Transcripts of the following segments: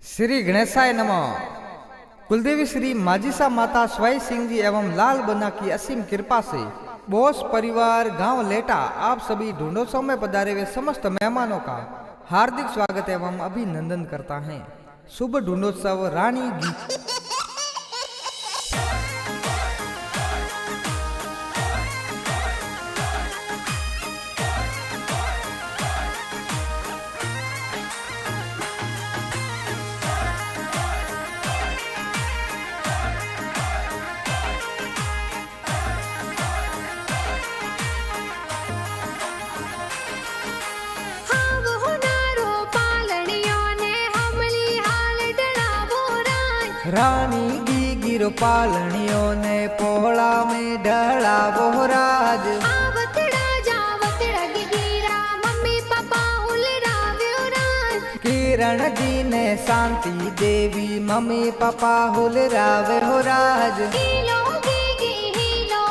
श्री गणेशाय नमः। कुलदेवी श्री माजिसा माता स्वाई सिंह जी एवं लाल बना की असीम कृपा से बोस परिवार गांव लेटा आप सभी ढूंढोत्सव में पधारे हुए समस्त मेहमानों का हार्दिक स्वागत एवं अभिनंदन करता है। शुभ ढूंढोत्सव रानी गीत। रानी गी गिरो पालनियों ने पोहड़ा में ढला बोहराज आवतड़ा जावतड़ा गिरा मम्मी पापा हुलरावे राज किरण जी ने शांति देवी मम्मी पापा हुलरावे हो राज हीलो गी हीलो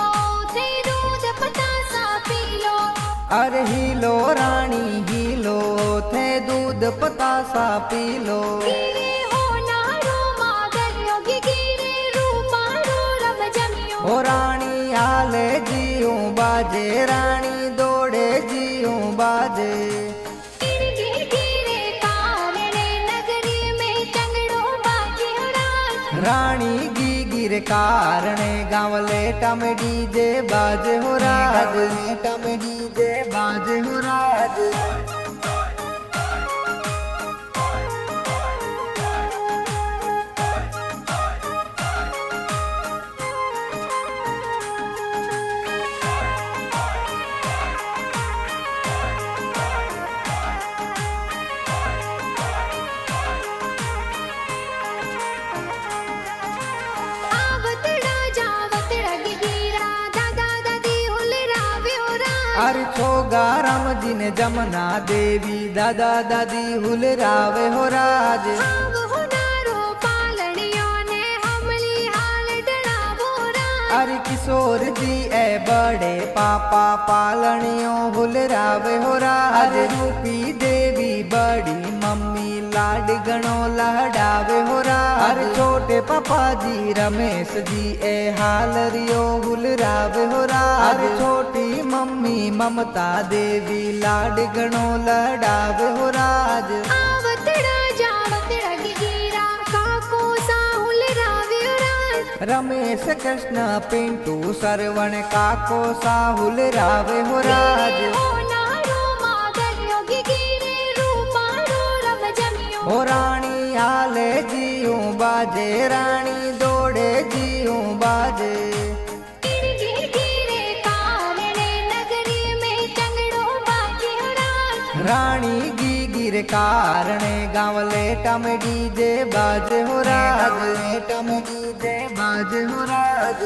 थे दूध पता सा पीलो अरे हीलो रानी हीलो थे दूध पता सा पीलो ओ रानी आले जीऊं बाजे रानी दौड़े जीऊं बाजे रानी गी गिर कारणे गाँव लेटा में डीजे बाजे हो राज लेटा में डीजे बाजे हो राज अरे छोगा राम जी ने जमुना देवी दादा दादी हुलरावे हो राज अरे किशोर जी ए बड़े पापा पालनियों हुलरावे हो राज रूपी देवी बड़ी मम्मी लाड गणो लहडावे हो राज अरे छोटे पापा जी रमेश जी ए हालरियो हुलरावे हो राज अरे छोटी मम्मी ममता देवी लाड गणो लहडावे हो राज रमेश कृष्ण पिंटू सरवण काको साहुल रावे हो राज हो रानी आले जीऊं बाजे रानी दौड़े जीऊं बाजे रानी गी गिर कारणे गाँव लेटा में डीजे बाजे हो राज लेटा में डीजे बाजे हो राज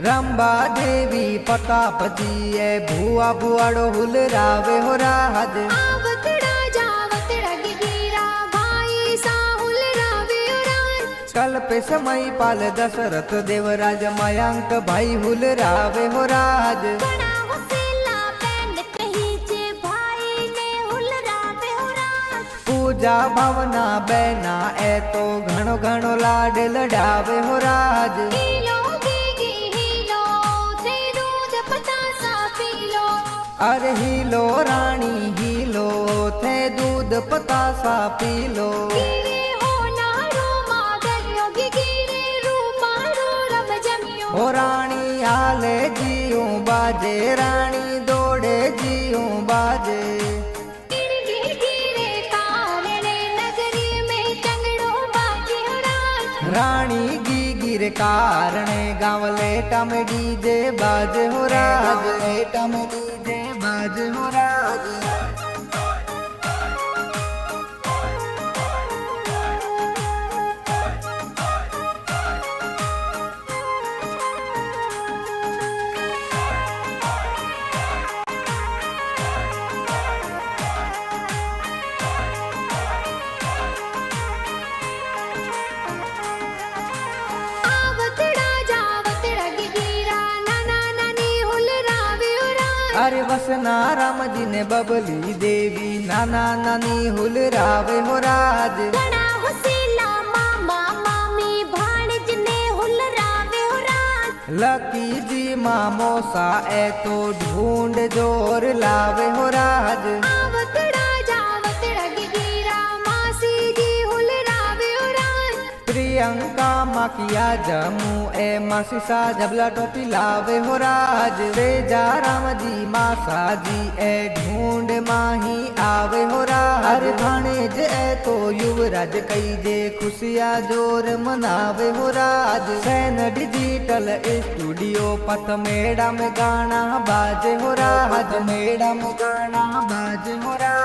रंबा देवी प्रताप जी ए भुआ बुआड़ो हुलरावे हो राज कल पे समय पाल दशरथ देवराज मयंक भाई हुलरावे हो राज पूजा भावना बैना ए तो घणो घणो लाड लडावे हो राज अरे हीलो रानी हीलो थे दूध पता सा पीलो ओ रानी आले जीऊं बाजे रानी दौड़े जीऊं बाजे रानी गी गिर कारणे गाँव लेटा में डीजे बाजे हो राज लेटा में डीजे बाजे हो राज अरे वसना राम जी ने बबली देवी नाना नानी हुलरावे हो राज ઘણા હોશિયાર મામા મામી ભાણેજને હુલરાવે હો રાજ लकी जी मामोसा ए तो ढूंढ जोर लावे हो राज આવતડા જાવતડા ગીરા માસીજી હુલરાવે હો રાજ प्रियंका माकिया जमू ए मासीसा जबला टोपी लावे हो राज रेजा राम जी मासा जी ए ढूंढ माही आवे हो राज अरे भाणेज ए तो युवराज कई जे खुशिया जोर मनावे हो राज सैन डिजिटल स्टूडियो पथमेड़ा में गाना बाजे हो राज मेड़ा में गाना बाजे हो राज।